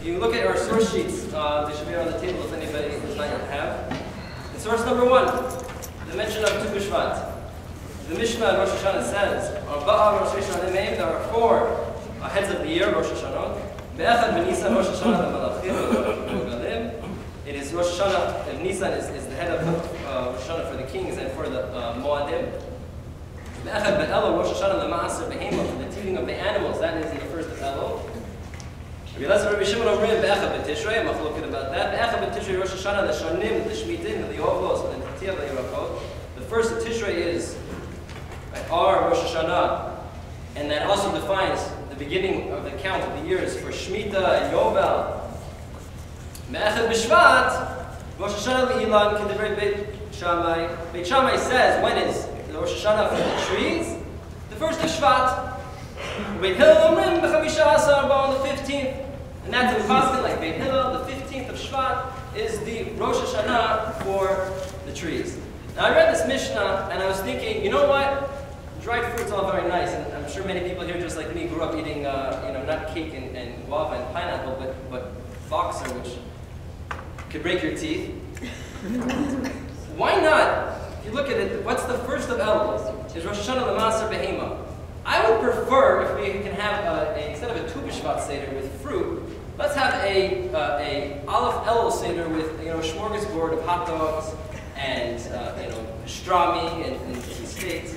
you look at our source sheets, they should be on the table if anybody does not yet have. In source number 1, the mention of Tu Bishvat. The Mishnah in Rosh Hashanah says, there are 4 heads of the year, Rosh Hashanah. It is Rosh Hashanah, and Nisan is the head of Rosh Hashanah for the kings and for the Moadim. Rosh Hashanah for the teething of the animals, that is in the first of Elul. Rabbi Shimon Omrim be'echad b'tishrei, I'm looking about that. Be'echad b'tishrei Rosh Hashanah, the shonim, the shmitim, the ovos, and the tiyah, the yirakot. The first of Tishrei is our Rosh Hashanah, and that also defines the beginning of the count of the years for Shemitah and Yovel. Me'echad b'Shvat, Rosh Hashanah le'ilan k'divrei Beit Shammai. Beit Shammai says, when is the Rosh Hashanah for the trees? The first of Shvat. Beit Hillel omrim b'chamisha asar on the 15th. And that's in Paskin, like Beit Hillel, the 15th of Shvat is the Rosh Hashanah for the trees. Now I read this Mishnah and I was thinking, you know what? Dried fruit's all very nice, and I'm sure many people here, just like me, grew up eating, not cake and guava and pineapple, but boxer, which could break your teeth. Why not? If you look at it, what's the first of Elul? Is Rosh Hashanah l'Maser Behema. I would prefer if we can have instead of a Tu B'Shvat Seder with fruit, let's have a Aleph Elul Seder with a smorgasbord of hot dogs and pastrami and steaks.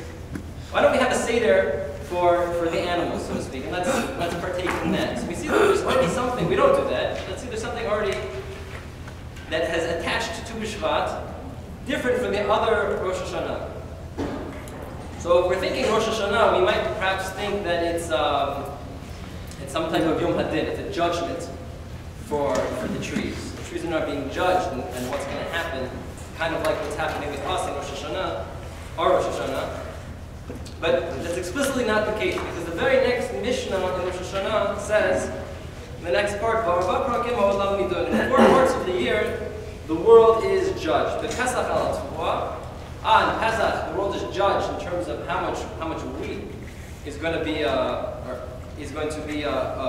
Why don't we have a Seder for the animals, so to speak, and let's partake in that. So we see that there's already something, we don't do that, let's see there's something already that has attached to Tu B'Shvat, different from the other Rosh Hashanah. So if we're thinking Rosh Hashanah, we might perhaps think that it's some type of Yom Hadin, it's a judgment for the trees. The trees are not being judged and what's going to happen, kind of like what's happening with us in Rosh Hashanah, or Rosh Hashanah. But that's explicitly not the case, because the very next Mishnah in Rosh Hashanah says, in the next part, in 4 parts of the year, the world is judged. The Pesach on Pesach, the world is judged in terms of how much wheat is going to be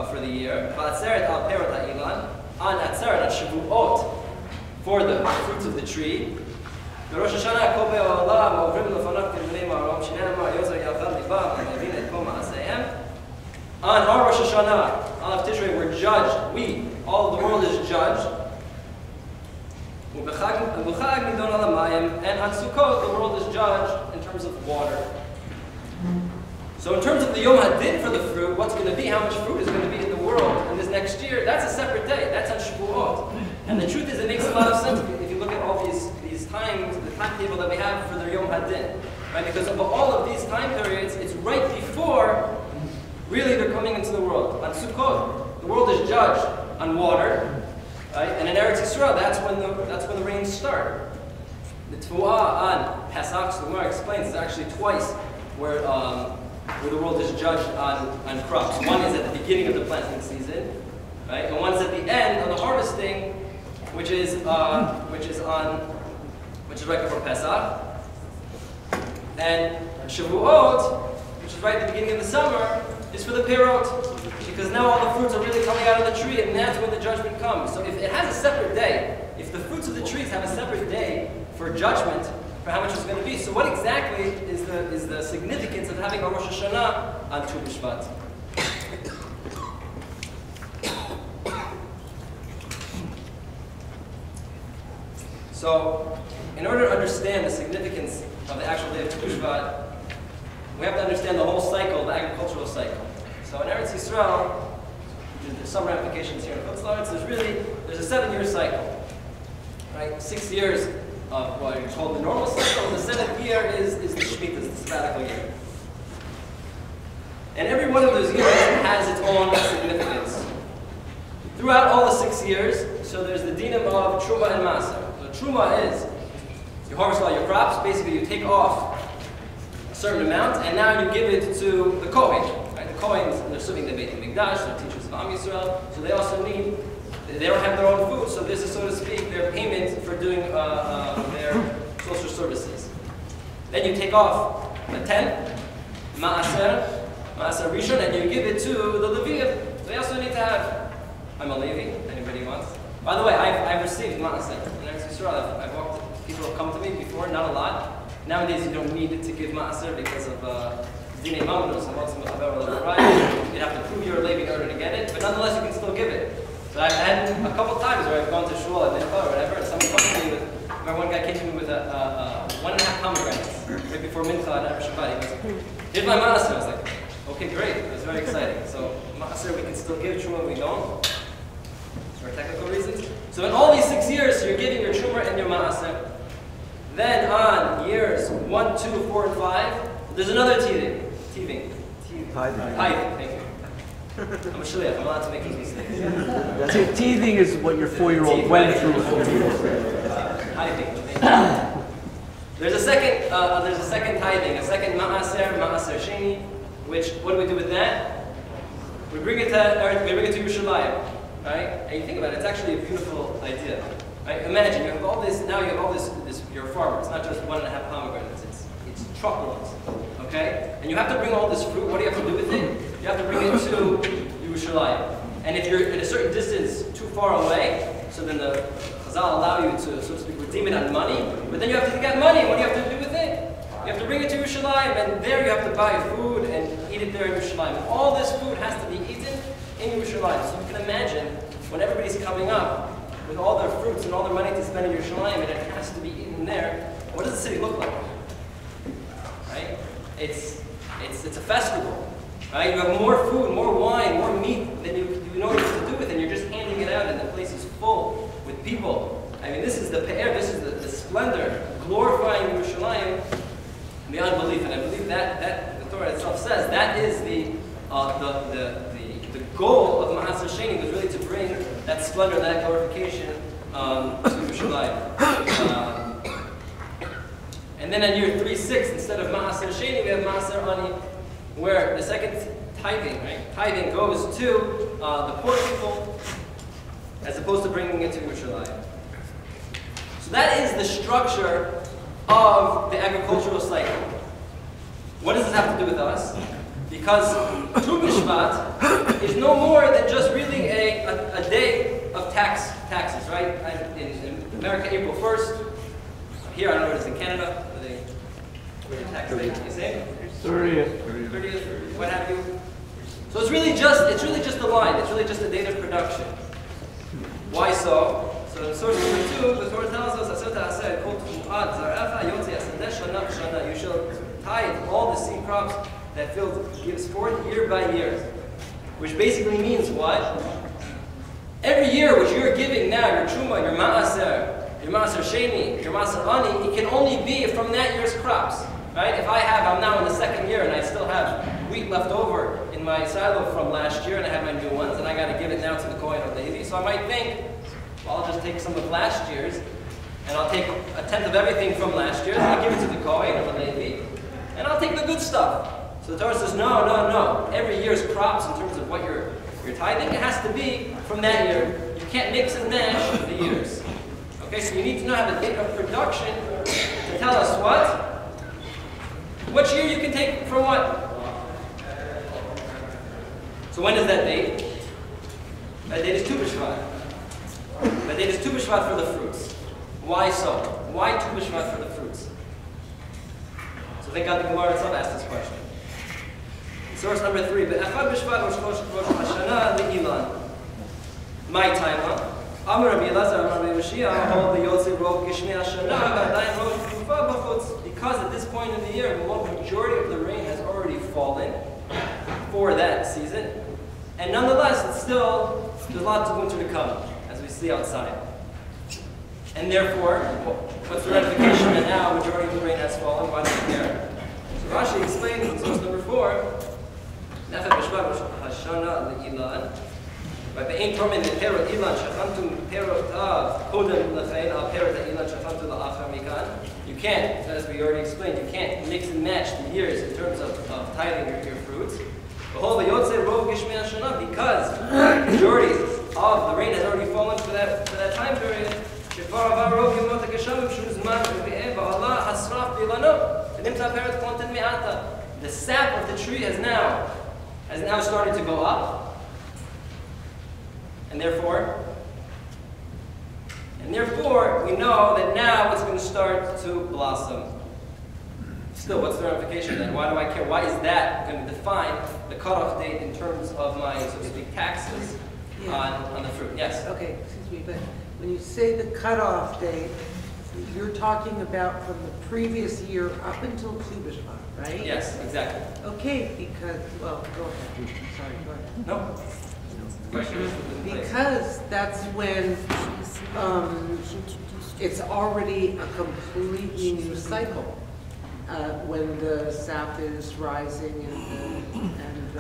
for the year. On Atzeret on Shavuot, for the fruits of the tree. The Rosh Hashanah kol be'olam ovrim lefanach kirvnei ma'arom shenamar yozer yachad libam and et kol ma'asehem. On our Rosh Hashanah, Aleph Tishrei, we're judged. All of the world is judged. And on Sukkot, the world is judged in terms of water. So in terms of the Yom Hadin for the fruit, what's going to be, how much fruit is going to be in the world in this next year, that's a separate day. That's on Shavuot. And the truth is, it makes a lot of sense if you look at all these times, the timetable that we have for the Yom Hadin. Right? Because of all of these time periods, it's right before really they're coming into the world. On Sukkot, the world is judged on water. Right? And in Eretz Yisrael, that's when the rains start. The Tu'ah on Pesach, the Gemara explains, is actually twice where the world is judged on crops. One is at the beginning of the planting season, right? And one is at the end on the harvesting, which is right before Pesach. And Shavuot, which is right at the beginning of the summer, is for the Perot, because now all the fruits are really coming out of the tree, and that's when the judgment comes. So if it has a separate day, if the fruits of the trees have a separate day for judgment, for how much it's going to be, so what exactly is the significance of having a Rosh Hashanah on Tu B'Shvat? So, in order to understand the significance of the actual day of Tu B'Shvat, we have to understand the whole cycle, the agricultural cycle. So in Eretz Yisrael, there's some ramifications here in Chutz La'aretz, there's a 7-year cycle, right? 6 years of what is called the normal cycle, and the 7th year is the Shemitah, the sabbatical year. And every one of those years has its own significance. Throughout all the 6 years, so there's the dinam of Truma and Maser. So Truma is, you harvest all your crops, basically you take off a certain amount, and now you give it to the Kohen. Right? The Kohens, they're serving the Beit HaMikdash, they're teachers of Am Yisrael, so they also need, they don't have their own food, so this is, so to speak, their payment for doing their social services. Then you take off a 10th, Ma'aser Rishon, and you give it to the Leviim. They also need to have, I'm a Levi, By the way, I've received ma'aser. In Eretz Yisrael, I've walked, people have come to me before, not a lot. Nowadays, you don't need to give ma'aser because of Dinei Mamnus, you'd have to prove you're a Levi in order to get it, but nonetheless, you can still give it. So I've had a couple times where I've gone to shul at Mincha or whatever, and someone comes to me with, remember one guy came to me with a 1.5 pomegranates right before Mincha and Erev Shabbat. He goes, here's my ma'aser. I was like, okay, great. It was very exciting. So ma'aser we can still give, truma we don't, for technical reasons. So in all these 6 years, you're giving your truma and your ma'aser. Then on years 1, 2, 4, and 5, there's another teething. Tithing, thank you. I'm a shliach, I'm allowed to make those mistakes. Teething is what your 4-year-old went through. Tithing. There's a second tithing, a second ma'aser sheni, which, what do we do with that? We bring it to Yerushalayim, right? And you think about it, it's actually a beautiful idea. Right? Imagine, you have all this, you're a farmer, it's not just 1.5 pomegranates, it's truckloads, okay? And you have to bring all this fruit, what do you have to do with it? You have to bring it to Yerushalayim. And if you're at a certain distance too far away, so then the Chazal allow you to, so to speak, redeem it on money, but then you have to get money, what do you have to do with it? You have to bring it to Yerushalayim, and there you have to buy food and eat it there in Yerushalayim. And all this food has to be eaten in Yerushalayim. So you can imagine, when everybody's coming up, with all their fruits and all their money to spend in Yerushalayim, and it has to be eaten there, what does the city look like? Right? It's a festival. Right? You have more food, more wine, more meat than you know what to do with, and you're just handing it out, and the place is full with people. I mean, this is the pe'er, this is the splendor, glorifying Yerushalayim beyond belief. And I believe that the Torah itself says that is the goal of Ma'aser Sheni, was really to bring that splendor, that glorification to Yerushalayim. And then in year 3-6, instead of Ma'aser Sheni, we have Ma'aser Ani, where the second tithing, right? Tithing goes to the poor people, as opposed to bringing it to Yerushalayim. So that is the structure of the agricultural cycle. What does this have to do with us? Because Tu Bishvat is no more than just really a day of taxes, right? In America, April 1st. Here, I don't know what it is in Canada. Where your tax day, you say? 30th, what have you. So it's really just a line. It's really just a date of production. Why so? So in source number 2, the Torah tells us, you shall tithe all the seed crops that field gives forth year by year. Which basically means what? Every year which you're giving now, your truma, your ma'aser sheni, your ma'aser ani, it can only be from that year's crops. Right? If I'm now in the 2nd year and I still have wheat left over in my silo from last year and I have my new ones and I got to give it now to the Kohen or Levi, so I might think, well, I'll just take some of last year's and I'll take 1/10 of everything from last year's and I'll give it to the Kohen or the Levi and I'll take the good stuff. So the Torah says, no. Every year's crops in terms of what you're tithing, it has to be from that year. You can't mix and match the years. Okay, so you need to know how the date of production to tell us what? Which year you can take from what? So when is that date? That date is Tu Bishvat. That date is Tu Bishvat for the fruits. Why so? Why Tu Bishvat for the fruits? So thank God the Gemara itself asked this question. Source number 3. Be'echad Bishvat Rosh Hashanah le'ilan. My time, huh? Amar Rabbi Elazar, Amar Rabbi Yoshia, hold the Yotze Rov Gishmei Hashanah, V'adayin Rosh Kufa B'chutz. Because at this point in the year, the majority of the rain has already fallen for that season. And nonetheless, there's lots of winter to come, as we see outside. And therefore, what's the ratification that now the majority of the rain has fallen? Why do we care? So Rashi explains in source number 4, Nefet Bishvat Rosh Hashanah le'ilan. ואין תורמן לפירות אילן שכנתם פירותיו קודם לכן על פירות האילן שכנתם לאחר מכן. You can't, as we already explained, you can't mix and match the years in terms of tithing your fruits. Behold, v'yotzei rov gishmei hashana, because the majority of the rain has already fallen for that time period. שכבר עבר רוב ימות הגשמים שהוא זמן רביעי ועלה השרף באילנות ונמצא פירות קטן מעטה. The sap of the tree has now started to go up. And therefore, we know that now it's going to start to blossom. Still, what's the ramification then? Why do I care? Why is that going to define the cutoff date in terms of my, so to speak, taxes on the fruit? Yes? Okay, excuse me, but when you say the cutoff date, you're talking about from the previous year up until Tu B'Shvat, right? Yes, exactly. Okay, because, well, go ahead. Sorry, go ahead. No. Because that's when it's already a completely new cycle. When the sap is rising and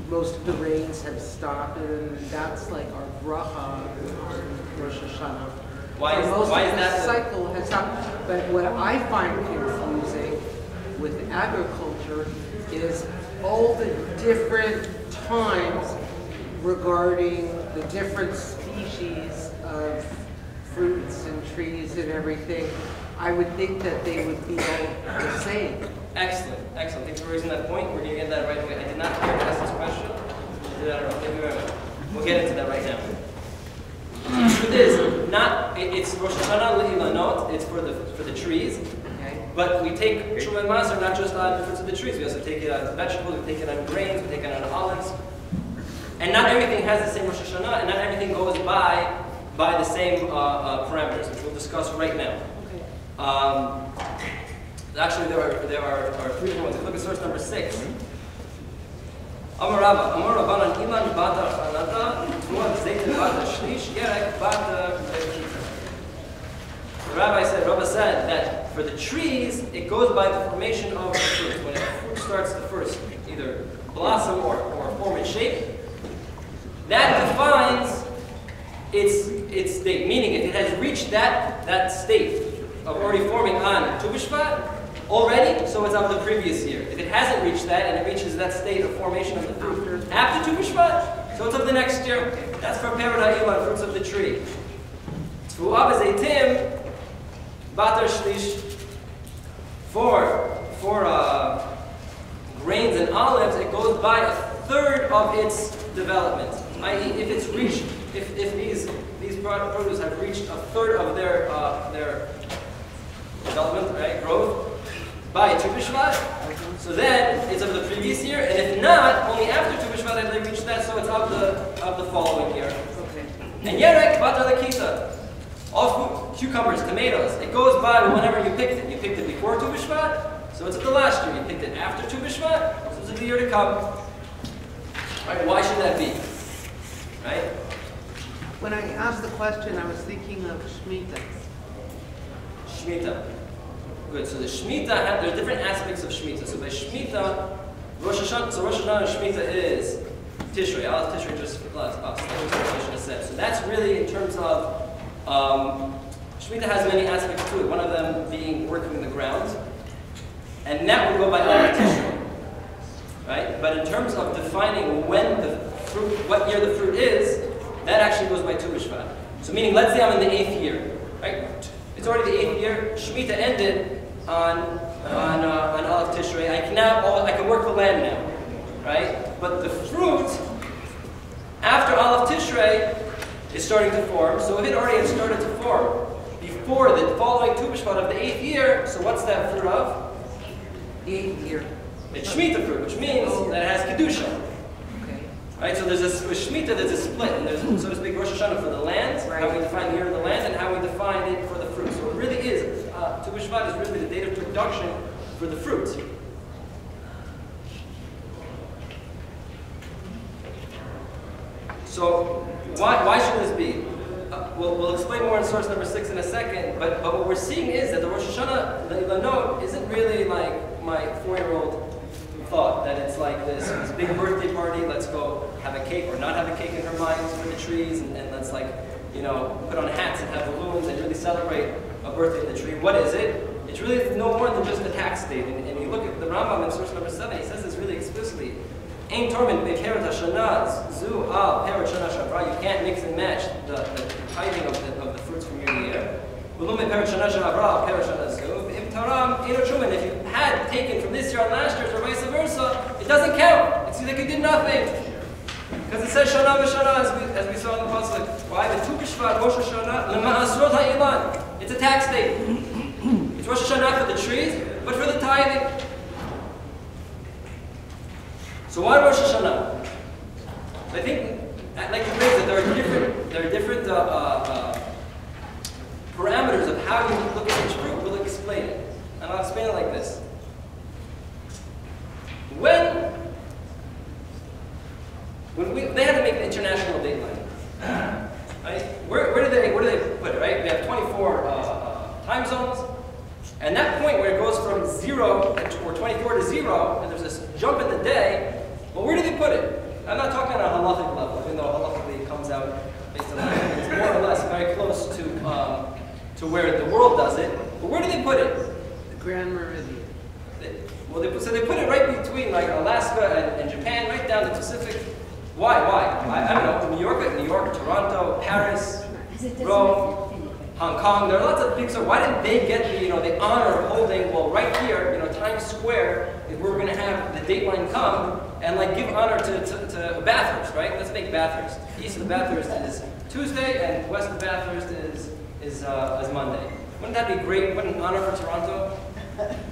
most of the rains have stopped, and that's like our bracha on Rosh Hashanah. Why is that? The cycle has stopped. But what I find confusing with agriculture is all the different times regarding the different species of fruits and trees and everything. I would think that they would be all the same. Excellent, excellent. Thanks for raising that point. We're going to get that right away. I did not prepare to ask this question. You did that right. Thank you very much. We'll get into that right now. The truth is, it's Rosh Hashanah Le'ilanot, it's for the trees. Okay. But we take Truma and Maser not just on the fruits of the trees. We also take it on vegetables, we take it on grains, we take it on olives. And not everything has the same Rosh Hashanah, and not everything goes by the same parameters, which we'll discuss right now. Actually, there are three different ones. If you look at source number 6. Amar Rabbanan Ilan Bata Chanata Tuan Zaytin Bata Shlish Yerek Bata. The Rabbi said that for the trees, it goes by the formation of the fruit. When a fruit starts to first either blossom or form its shape, that defines its state. Meaning, if it has reached that state of already forming on Tu B'Shvat already, so it's of the previous year. If it hasn't reached that and it reaches that state of formation of the fruit after Tu B'Shvat, so it's of the next year. That's for Perad on fruits of the tree. T'vu'ah b'zeitim batar shlish for grains and olives, it goes by a third of its development. I.e., if it's reached, if these produce have reached a third of their development, right, growth, by Tu B'Shvat, so then it's of the previous year, and if not, only after Tu B'Shvat have they reached that, so it's of the following year. Okay. And Yerek Batar Lakita, all food, cucumbers, tomatoes, it goes by whenever you picked it. You picked it before Tu B'Shvat, so it's of the last year. You picked it after Tu B'Shvat, so it's of the year to come. Right? Why should that be? Right? When I asked the question, I was thinking of Shemitah. Shemitah. Good. So the Shemitah, there's different aspects of Shemitah. So by Shemitah, Rosh Hashanah Shemitah is Tishrei. Aleph Tishrei just said. So that's really in terms of Shemitah has many aspects to it. One of them being working in the ground, and that would go by Aleph Tishrei, right? But in terms of defining when the fruit, what year the fruit is, that actually goes by Tu B'Shvat. So meaning, let's say I'm in the 8th year, right? It's already the 8th year. Shemitah ended on Aleph Tishrei. I can work the land now, right? But the fruit after Aleph Tishrei is starting to form. So if it already had started to form before the following Tu B'Shvat of the 8th year, so what's that fruit of? The 8th year. It's Shemitah fruit, which means that it has Kedusha. Okay. Right, so with Shemitah there's a split, and there's, so to speak, Rosh Hashanah for the land, Right. how we define the year of the land, and how we define it for the fruit. So it really is, Tu B'Shvat is really the date of production for the fruit. So why should this be? We'll explain more in source number 6 in a second, but what we're seeing is that the Rosh Hashanah, the Ilanot, isn't really like my 4-year-old thought, that it's like this big birthday party, let's go have a cake or not have a cake in her mind for the trees, and let's like, you know, put on hats and have balloons and really celebrate a birthday in the tree. What is it? It's really no more than just a tax date. And you look at the Rambam in source number 7, he says this really explicitly. Ein tormin be'keret hashana zu al peret shana shavra. You can't mix and match the tithing of the fruits from year to year. V'lo me'peret shana shavra al peret shana zu. V'im taram eino truman. If you had taken from this year on last year's or vice versa, it doesn't count. It's like you did nothing. Because it says Shana v'Shana as we saw in the pasuk. Why? The Tu Bishvat Rosh Hashanah l'ma'asrot ha'ilan. It's a tax day. It's Rosh Hashanah for the trees, but for the tithing. So why Rosh Hashanah? I think, I'd like to raise that there are different parameters of how you look at each fruit. We'll explain it. And I'll explain it like this. They had to make the international dateline. Right? Where do they put it, right? We have 24 time zones. And that point where it goes from 0 or 24 to 0, and there's this jump in the day, well, where do they put it? I'm not talking on a halachic level, even though halachically it comes out based on that. It's more or less very close to where the world does it. But where do they put it? The Grand Meridian. So they put it right between like Alaska and Japan, right down the Pacific. Why? I don't know. New York, Toronto, Paris, Rome, Hong Kong. There are lots of big. So why didn't they get the honor of holding? Well, right here, Times Square is where we're going to have the Dateline come and like give honor to Bathurst, right? Let's make Bathurst. East of Bathurst is Tuesday, and west of Bathurst is Monday. Wouldn't that be great? What an honor for Toronto.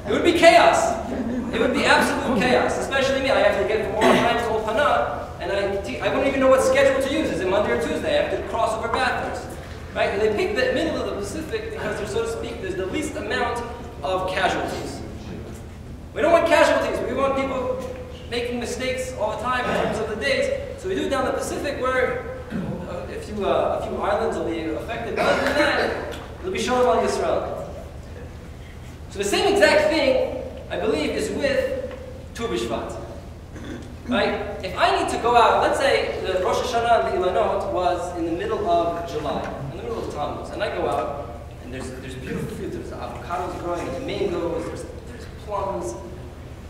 It would be chaos. It would be absolute chaos, especially me. I have to get from all times to Old Pana, and I wouldn't even know what schedule to use. Is it Monday or Tuesday? I have to cross over Bathurst. Right? And they picked the middle of the Pacific because there's, so to speak, there's the least amount of casualties. We don't want casualties. We want people making mistakes all the time in terms of the days. So we do it down the Pacific where a few islands will be affected. But other than that, it'll be Shalom al Yisrael. So the same exact thing, I believe, is with Tu Bishvat. Right? If I need to go out, let's say the Rosh Hashanah and the Ilanot was in the middle of July, in the middle of Tammuz, and I go out, and there's beautiful fruit, there's avocados growing, there's mangoes, there's plums.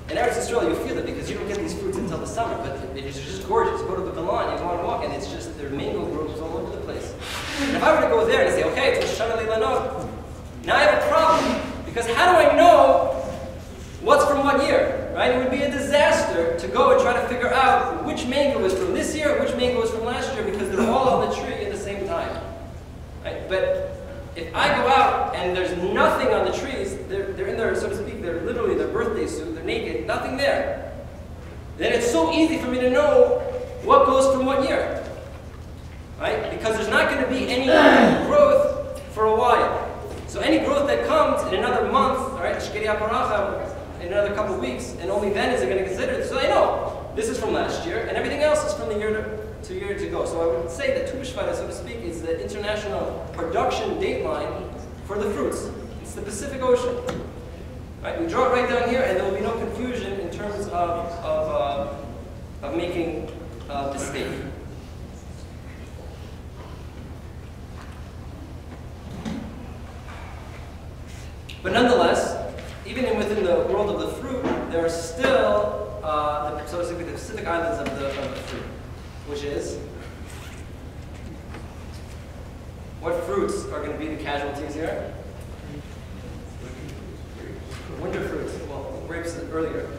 In Eretz Yisrael, you feel it because you don't get these fruits until the summer, but it's just gorgeous. You go to the Galan, you go on a walk, and it's just, there are mango groves all over the place. And if I were to go there and say, okay, it's Rosh Hashanah and Ilanot, now I have a problem. Because how do I know what's from what year, right? It would be a disaster to go and try to figure out which mango is from this year, which mango is from last year, because they're all on the tree at the same time, right? But if I go out and there's nothing on the trees, they're in their, so to speak, they're literally their birthday suit, they're naked, nothing there, then it's so easy for me to know what goes from what year, right? Because there's not going to be any growth for a while. So any growth that comes in another month, all right, in another couple of weeks, and only then is it going to consider it. So I know this is from last year, and everything else is from the year to go. So I would say that Tu Bishvat, so to speak, is the international production dateline for the fruits. It's the Pacific Ocean. Right? We draw it right down here, and there will be no confusion in terms of making a mistake. But nonetheless, even within the world of the fruit, there are still, so to speak, the Pacific Islands of the fruit, which is, what fruits are going to be the casualties here? Winter fruits. Well, grapes earlier.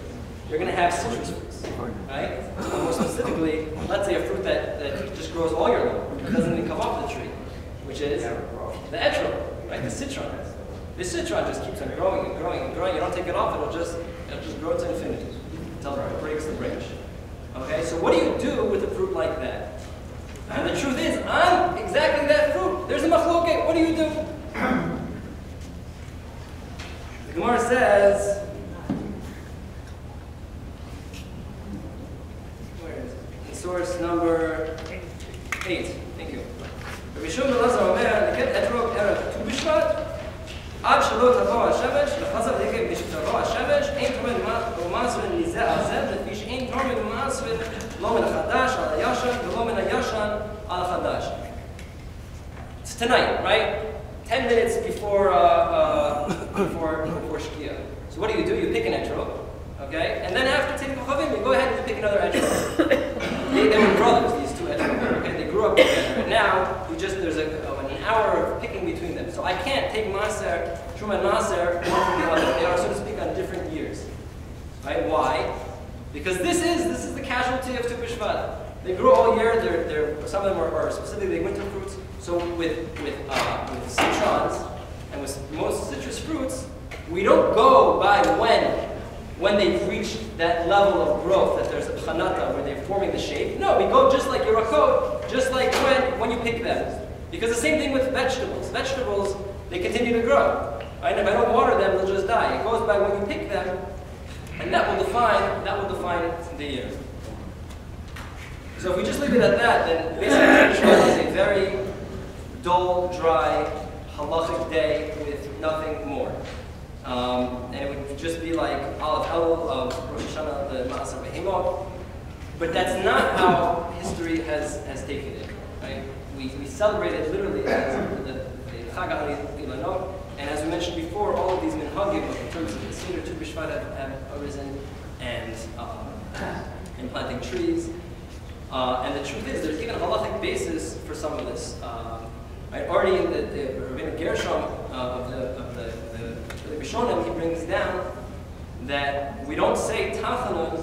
You're going to have citrus fruits, right? And more specifically, let's say a fruit that just grows all year long, it doesn't even come off the tree, which is the etrog, right? The citron. This citron just keeps on growing and growing and growing. You don't take it off, it'll just grow to infinity until it breaks the branch. Okay, so what do you do with a fruit like that? And the truth is, I'm exactly that fruit. There's a machloket. What do you do? The Gemara says, where is it? In source number 8. Thank you. Rabbi Shimon ben Elazar Omer, "Leket etrog erev Tu Bishvat, עד שלא תבוא השמש, וחזר לקב משתבוא השמש, אין תורם ומעשר מזה על זה, לפי שאין תורם ומעשר לא מן החדש על הישן, ולא מן הישן על החדש." It's tonight, right? 10 minutes before Shkia. So what do? You pick an etrog, okay? And then after Tzidkei Chavim, you go ahead and you pick another etrog. They were brothers, these two etrog, okay? They grew up together, and now there's an hour of picking between them. So I can't take Maser, Truma and Maser, one from the other. They are, so to speak, on different years. Right? Why? Because this is the casualty of Tu Bishvat. They grow all year. Some of them are specifically winter fruits. So with citrons and with most citrus fruits, we don't go by when they've reached that level of growth, that there's a chanata where they're forming the shape. No, we go just like Yerakot, just like when you pick them. Because the same thing with vegetables. Vegetables, they continue to grow. Right? And if I don't water them, they'll just die. It goes by when you pick them, and that will define the year. So if we just leave it at that, then basically Bishvat is a very dull, dry, halachic day with nothing more. And it would just be like Aleph Elul of Rosh Hashanah, the Ma'aseh Behemot. But that's not how history has taken it. Right? We celebrate it literally as the Chag HaIlanot. And as we mentioned before, all of these minhagim in terms of the Seder Tu Bishvat have arisen, and planting trees. And the truth is, there's even a halachic basis for some of this. Right? Already in the Rabbinic Gershom of the Rishonim, he brings down that we don't say Tachanun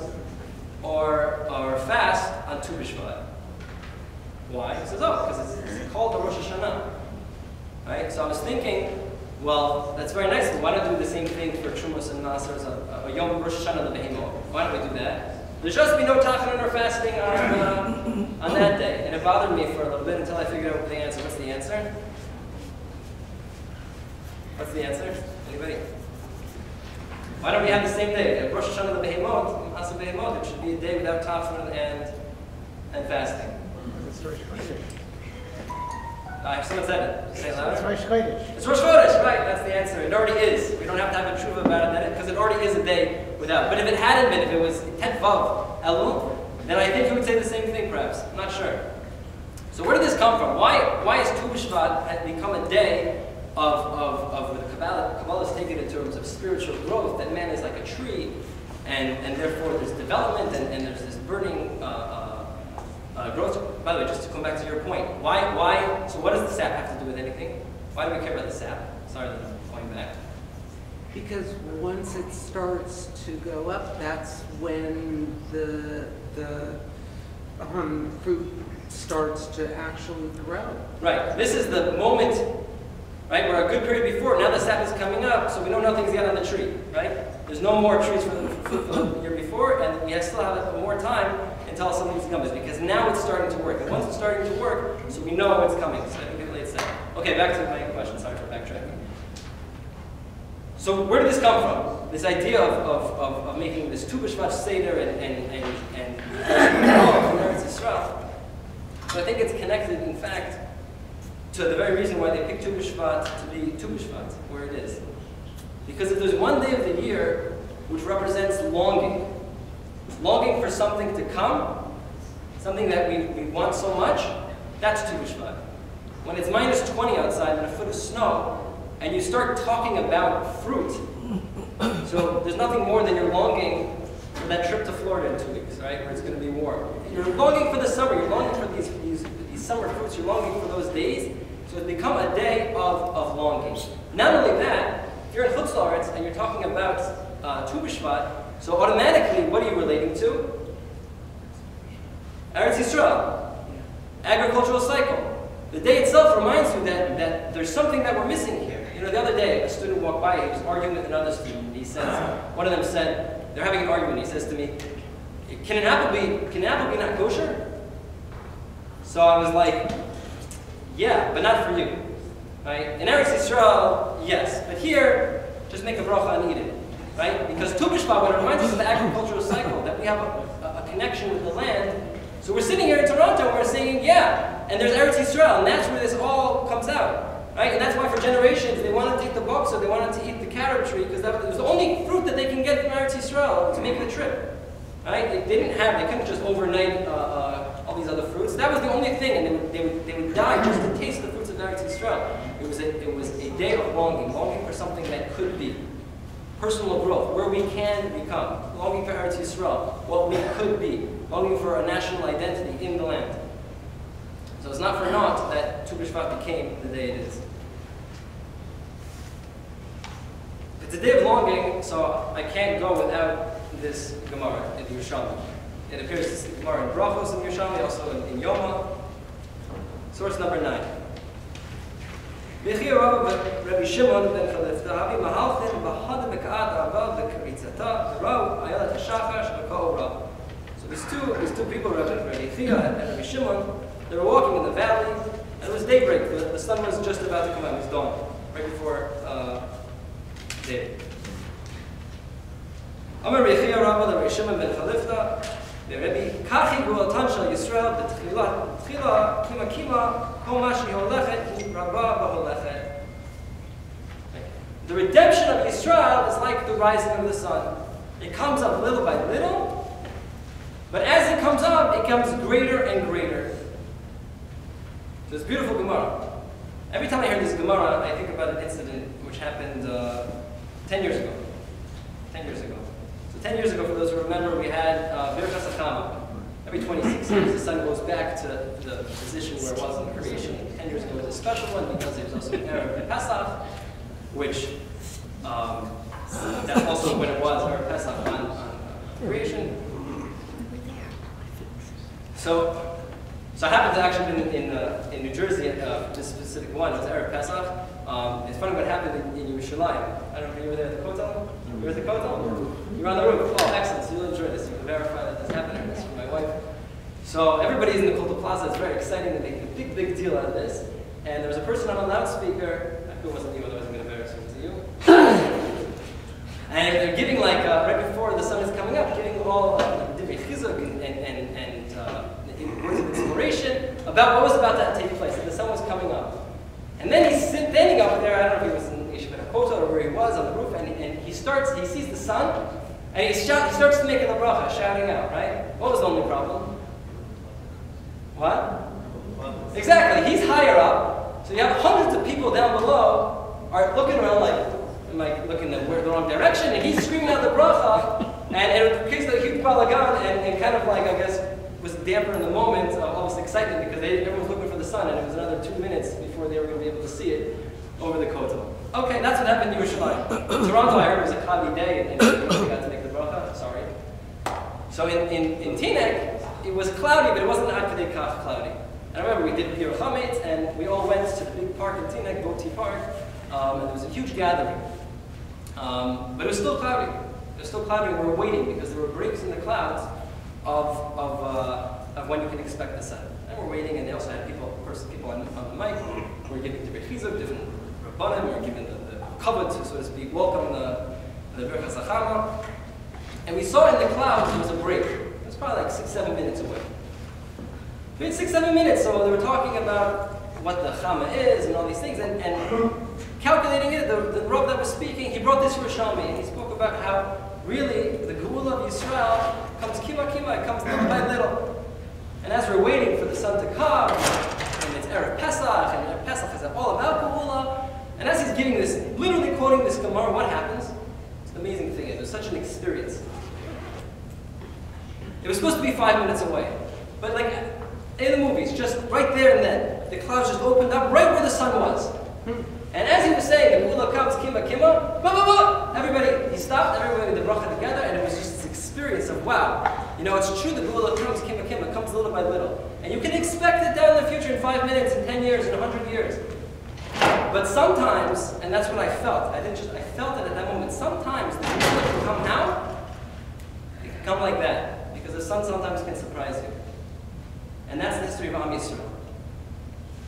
or fast on Tu Bishvat. Why? He says, because it's called the Rosh Hashanah. Right? So I was thinking, well, that's very nice, but why not do the same thing for Trumos and Nasers, a Yom Rosh Hashanah the Behemot? Why don't we do that? There should be no Tachanun or fasting on that day. And it bothered me for a little bit until I figured out the answer. What's the answer? What's the answer? Anybody? Why don't we have the same day? Rosh Hashanah the Behemot, Ma'aseh Behemot, it should be a day without Tachanun and fasting. Someone said it. Say it louder. It's Rosh Chodesh. It's Rosh Chodesh, right? That's the answer. It already is. We don't have to have a tshuva about it, because it already is a day without. But if it hadn't been, if it was Tet Vav Elul, then I think he would say the same thing, perhaps. I'm not sure. So where did this come from? Why is Tu B'Shvat become a day of what the Kabbalah is taken in terms of spiritual growth, that man is like a tree, and therefore there's development, and there's this burning growth. By the way, just to come back to your point, why? So what does the sap have to do with anything? Why do we care about the sap? Sorry, going back. Because once it starts to go up, that's when the fruit starts to actually grow. Right. This is the moment, right, where a good period before, now the sap is coming up, so we know nothing's yet on the tree, right? There's no more trees for the year before, and we still have more time until something's coming, because now it's starting to work. And once it's starting to work, so we know it's coming. So I think it relates that. Okay, back to my question. Sorry for backtracking. So where did this come from? This idea of making this Tu B'Shvat Seder and Eretz Yisrael. So I think it's connected, in fact, to the very reason why they picked Tu B'Shvat to be Tu B'Shvat, where it is. Because if there's one day of the year which represents longing for something to come, something that we want so much, that's Tu B'Shvat. When it's minus 20 outside and a foot of snow, and you start talking about fruit, so there's nothing more than you're longing for that trip to Florida in 2 weeks, right, where it's going to be warm. You're longing for the summer, you're longing for these summer fruits, you're longing for those days, so it's become a day of longing. Not only that, if you're in Chutz La'aretz and you're talking about Tu B'Shvat, so automatically, what are you relating to? Eretz Yisrael, agricultural cycle. The day itself reminds you that there's something that we're missing here. You know, the other day, a student walked by, he was arguing with another student. He says, one of them said, they're having an argument. He says to me, can an apple be not kosher? So I was like, yeah, but not for you. Right? In Eretz Yisrael, yes. But here, just make a bracha and eat it. Right? Because Tu B'Shvat, what it reminds us of the agricultural cycle, that we have a connection with the land. So we're sitting here in Toronto and we're saying, yeah, and there's Eretz Yisrael, and that's where this all comes out. Right? And that's why for generations they wanted to take the boxer, they wanted to eat the carob tree, because that was the only fruit that they can get from Eretz Yisrael to make the trip. Right? They couldn't just overnight all these other fruits. That was the only thing, and they would die just to taste the fruits of Eretz Yisrael. It was a day of longing for something that could be. Personal growth, where we can become. Longing for Eretz Yisrael, what we could be. Longing for a national identity in the land. So it's not for naught that Tu B'Shvat became the day it is. It's a day of longing, so I can't go without this Gemara in the Yerushalmi. It appears in Gemara in Brachos in Yerushalmi, also in Yoma. Source number 9. V'chi Rabbi Shimon ben Chalifta havi mahalchin b'had b'ka'at ha'ava b'karitzata v'rau ayelet ha'shachash b'ka'ora. So these two people, Rabbi Chia and Rabbi Shimon, they were walking in the valley, and it was daybreak. The sun was just about to come out. It was dawn, right before day. Amar Rabbi Chia Rabbi Rabbi Shimon ben Chalifta Rabbi Kachi Gu'atan Shal Yisrael B'tchila Kima Kima Kol Ma Sheholechet Rabba B'holechet. The redemption of Yisrael is like the rising of the sun. It comes up little by little, but as it comes up, it becomes greater and greater. So it's beautiful Gemara. Every time I hear this Gemara, I think about an incident which happened 10 years ago. 10 years ago. So 10 years ago, for those who remember, we had Birchas Achama. Every 26 years, the sun goes back to the position where it was in creation. 10 years ago was a special one because it was also an Erev Pesach, which that's also when it was Erev Pesach on creation. So I happened to actually be in New Jersey at this specific one. It was Erev Pesach. It's funny what happened in Yerushalayim. I don't know if you were there at the Kotel. You were at the Kotel? You were on the roof. Oh, excellent. So you'll enjoy this. You can verify that this happened. This is from my wife. So everybody's in the Kotel Plaza. It's very exciting. They're making a big deal out of this. And there was a person on a loudspeaker. I hope it wasn't you, otherwise I'm going to embarrass you. Was it you? And they're giving, like, right before the sun is coming up, giving all divrei chizuk and words of inspiration about what was about to take place. And the sun was coming up. And then he's standing up there. I don't know if he was in Yeshivat Kotel or where he was on the roof. And he sees the sun. And he starts to make a bracha, shouting out, right? What was the only problem? What? Exactly. He's higher up. So you have hundreds of people down below are looking around like, am I looking the wrong direction? And he's screaming out the bracha. And it creates a huge balagan and kind of like, I guess, was dampening the moment of all this excitement because everyone was looking for the sun, and it was another 2 minutes before they were going to be able to see it over the Kotel. Okay, that's what happened in Yerushalayim. Toronto, I heard, was a cloudy day, and we got to make the bracha. Sorry. So in Teaneck, it was cloudy, but it wasn't ad kadei kach cloudy. And I remember we did Pir Chametz, and we all went to the big park in Teaneck, Boti Park, and there was a huge gathering. But it was still cloudy. It was still cloudy, and we were waiting because there were breaks in the clouds of when you can expect the sun. And we're waiting, and they also had people on the mic who were giving divrei chizuk, different rabbanim, who were giving the kavod to, so to speak, welcome the Birchas Achama. And we saw in the clouds there was a break. It was probably like 6-7 minutes away. We had 6-7 minutes, so they were talking about what the Chama is and all these things, and calculating it, the Rav that was speaking, he brought this Yerushalmi, and he spoke about how really the Geula of Yisrael comes kima, it comes little by little. And as we're waiting for the sun to come, and it's Erev Pesach, and Erev Pesach is all about Geula, and as he's giving this, literally quoting this Gemara, what happens? It's an amazing thing. It was such an experience. It was supposed to be 5 minutes away, but like in the movies, just right there and then, the clouds just opened up right where the sun was. And as he was saying, the Geula comes, kima, everybody, he stopped, everybody did the bracha together, and it was just this experience of, wow, you know, it's true, the Geula comes, kima, comes little by little. And you can expect it down in the future in 5 minutes, in 10 years, in 100 years. But sometimes, and that's what I felt, I felt it at that moment, sometimes the Geula can come how? It can come like that, because the sun sometimes can surprise you. And that's the history of Am Yisrael.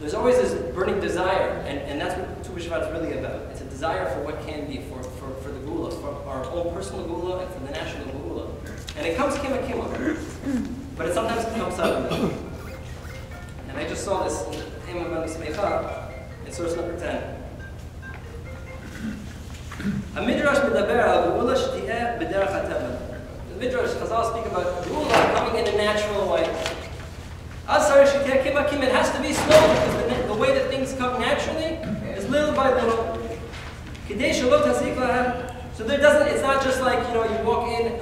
There's always this burning desire, and that's what Tu B'Shvat is really about. It's a desire for what can be, for the Geula, for our own personal Geula, and for the national Geula. And it comes kima, but it sometimes comes suddenly. And I just saw this in in source number 10. The Midrash Chazal speak about Geula coming in a natural way. It has to be slow because the way that things come naturally is little by little. So it's not just like, you know, you walk in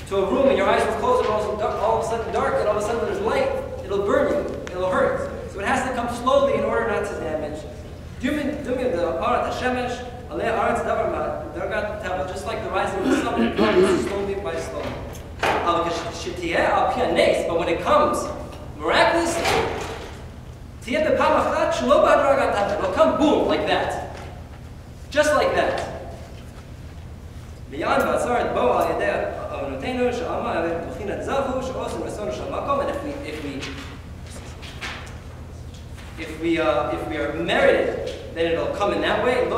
to a room and your eyes will close and all of a sudden dark and all of a sudden there's light. It'll burn you. It'll hurt. So it has to come slowly in order not to damage. Just like the rising of the sun, it comes slowly by slowly. But when it comes miraculously, it'll come boom, like that. Just like that. And if we are merited, then it'll come in that way. If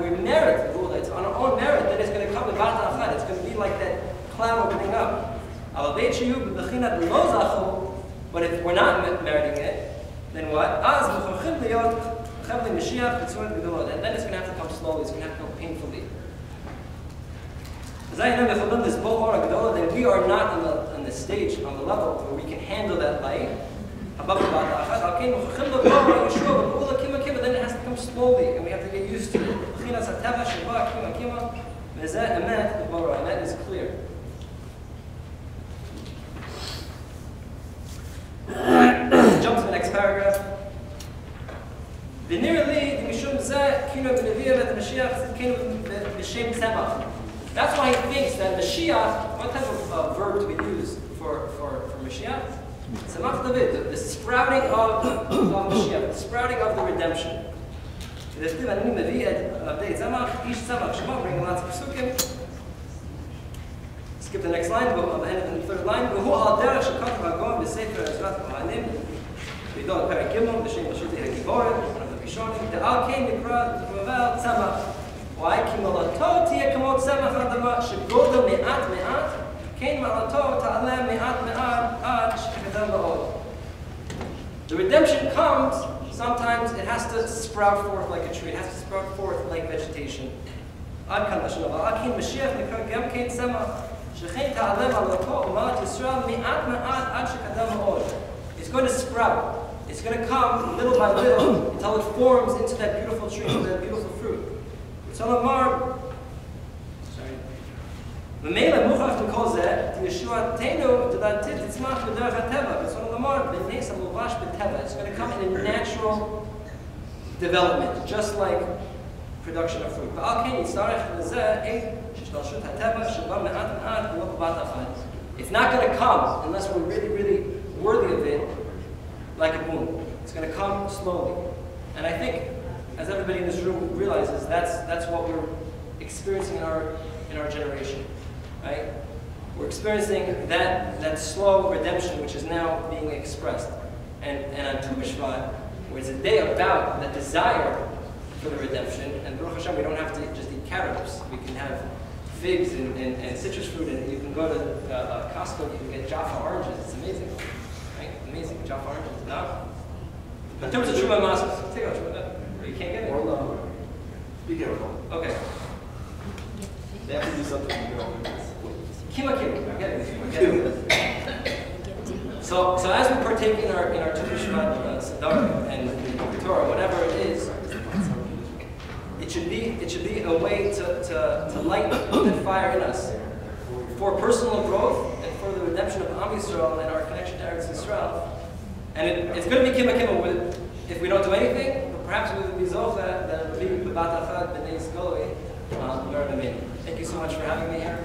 we merit, it's on our own merit, then it's going to come in b'at achad. It's going to be like that cloud opening up. But if we're not meriting it, then what? And then it's going to have to come slowly, it's going to have to come painfully. Then we are not on the stage, on the level where we can handle that light. Then it has to come slowly, and we have to get used to it. And that is clear. Let's jump to the next paragraph. That's why he thinks that Mashiach, what type of verb do we use for Mashiach? The sprouting of Mashiach, the sprouting of the redemption. Skip the next line, go on the end of the third line. Why? The redemption comes, sometimes it has to sprout forth like a tree, it has to sprout forth like vegetation. It's going to sprout. It's going to come little by little until it forms into that beautiful tree, into that beautiful fruit. So Lamar, it's going to come in a natural development, just like production of fruit. It's not going to come unless we're really, really worthy of it, like a boom. It's going to come slowly. And I think, as everybody in this room realizes, that's what we're experiencing in our generation, right? We're experiencing that slow redemption which is now being expressed. And on Tu B'Shvat, where it's a day about the desire for the redemption, and Baruch Hashem, we don't have to just eat carrots. We can have figs and citrus fruit, and you can go to Costco, you can get Jaffa oranges. It's amazing, right? Amazing, Jaffa oranges. No? In terms of Truma Masas, take out Truma. You can't get it? Be careful. Okay. They have to do something. Kima. Get it. So as we partake in our Tu B'Shvat Sadar and Torah, whatever it is, it should be a way to light that fire in us for personal growth and for the redemption of Am Yisrael and our connection to Eretz Yisrael. And it's going to be Kima if we don't do anything, but perhaps we will be Zocha that will be B'bat Achad B'nei Skoloi. Thank you so much for having me here.